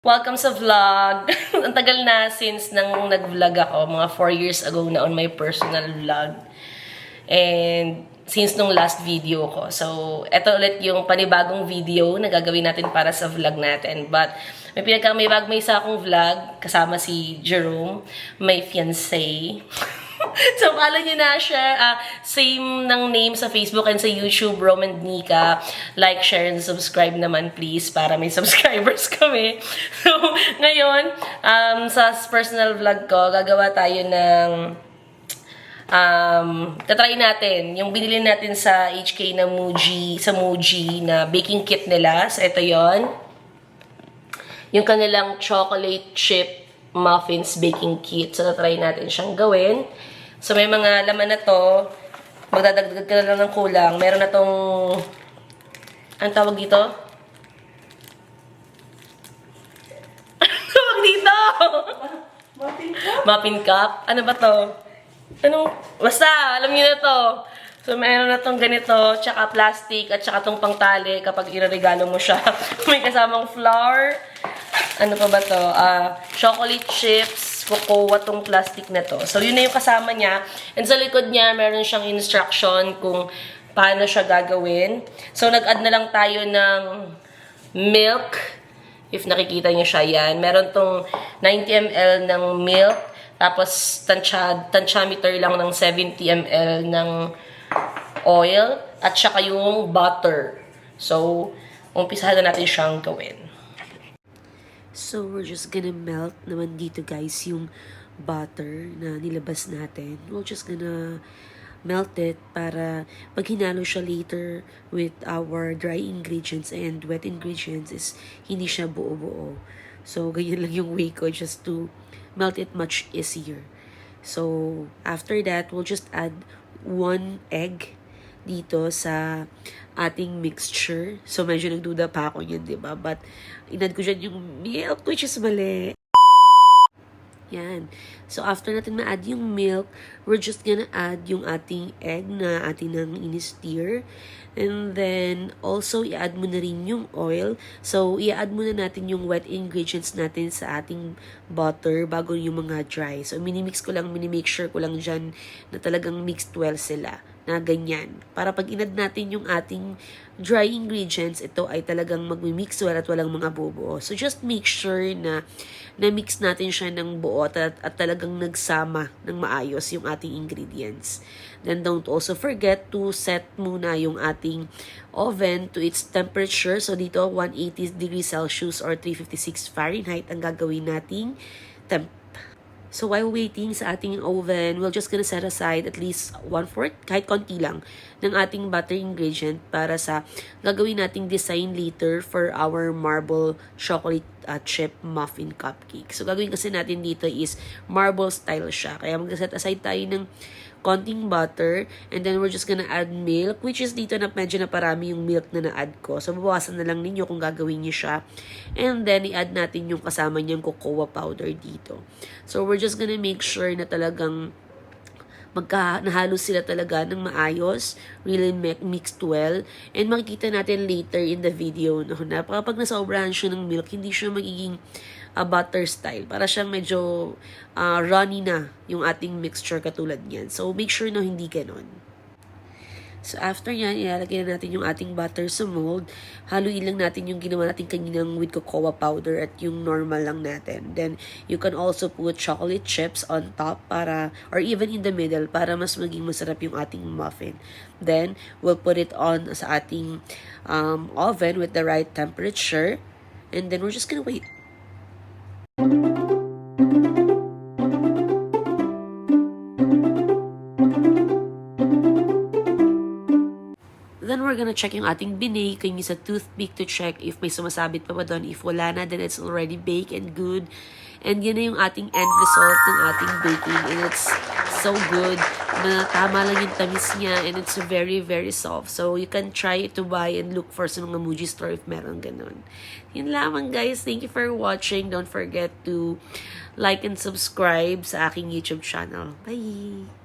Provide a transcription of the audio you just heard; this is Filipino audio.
Welcome sa vlog. Ang tagal na since nang nag-vlog ako, mga 4 years ago na on my personal vlog. And since nung last video ko. So, eto ulit yung panibagong video na gagawin natin para sa vlog natin. But, may isa akong vlog kasama si Jerome, may fiancé. So, follow nyo na siya. Same ng name sa Facebook and sa YouTube, Rome and Nika. Like, share, and subscribe naman, please, para may subscribers kami. So, ngayon, sa personal vlog ko, gagawa tayo ng tatry natin yung binili natin sa HK na Muji, sa Muji na baking kit nila. So, ito yon, yung kanilang chocolate chip muffins baking kit. So, tatry natin siyang gawin. So, may mga laman na to. Magdadagdag ka na lang ng kulang. Meron na tong, anong tawag dito? Tawag dito! Muffin cup? Muffin cup? Ano ba to? Anong, basta, alam niyo na to. So, meron na tong ganito, tsaka plastic, at tsaka tong pangtali kapag ireregalo mo siya. May kasamang flour. Ano pa ba to? Chocolate chips, cocoa, tong plastic na to. So, yun na yung kasama niya. And sa likod niya, meron siyang instruction kung paano siya gagawin. So, nag-add na lang tayo ng milk. If nakikita niyo siya, yan. Meron tong 90 ml ng milk. Tapos, tansyameter lang ng 70 ml ng oil. At saka yung butter. So, umpisahan na natin siyang gawin. So, we're just gonna melt naman dito, guys, yung butter na nilabas natin. We're just gonna melt it para pag hinalo siya later with our dry ingredients and wet ingredients is hindi siya buo-buo. So, ganyan lang yung way ko just to melt it much easier. So, after that, we'll just add 1 egg dito sa ating mixture. So, medyo nagduda pa ako yun, diba? But, inad ko dyan yung milk, which is mali. Yan. So, after natin ma-add yung milk, we're just gonna add yung ating egg na ating nang in-stir. And then, also, i-add mo na rin yung oil. So, i-add muna natin yung wet ingredients natin sa ating butter bago yung mga dry. So, minimix ko lang, minimake sure ko lang dyan na talagang mixed well sila. Na ganyan. Para pag inad natin yung ating dry ingredients, ito ay talagang magmi-mix well at walang mga bubuo. So, just make sure na na-mix natin siya ng buo at talagang nagsama ng maayos yung ating ingredients. Then, don't also forget to set muna yung ating oven to its temperature. So, dito, 180 degrees Celsius or 356 Fahrenheit ang gagawin nating temp. So, while waiting sa ating oven, we're just gonna set aside at least 1/4, kahit konti lang, ng ating butter ingredient para sa gagawin nating design later for our marble chocolate chip muffin cupcake. So, gagawin kasi natin dito is marble style siya. Kaya mag-set aside tayo ng konting butter, and then we're just gonna add milk, which is dito na medyo na parami yung milk na na-add ko. So, babawasan na lang ninyo kung gagawin niyo siya. And then, i-add natin yung kasama niyang cocoa powder dito. So, we're just gonna make sure na talagang nahalo sila talaga ng maayos, really mixed well, and makikita natin later in the video no, na kapag nasobrahan siya ng milk, hindi siya magiging butter style. Para siyang medyo runny na yung ating mixture katulad niyan. So, make sure na hindi ganon. So, after yan, ilalagay na natin yung ating butter sa mold. Haluin lang natin yung ginawa natin kaninang with cocoa powder at yung normal lang natin. Then, you can also put chocolate chips on top para, or even in the middle, para mas maging masarap yung ating muffin. Then, we'll put it on sa ating oven with the right temperature. And then, we're just gonna wait. Then, we're gonna check yung ating binake, yung sa toothpick to check if may sumasabit pa ba doon. If wala na, then it's already baked and good. And yun na yung ating end result ng ating baking. And it's so good na tama lang yung tamis niya. And it's very, very soft. So, you can try to buy and look for sa mga Muji store if meron ganun. Yun lamang, guys. Thank you for watching. Don't forget to like and subscribe sa aking YouTube channel. Bye!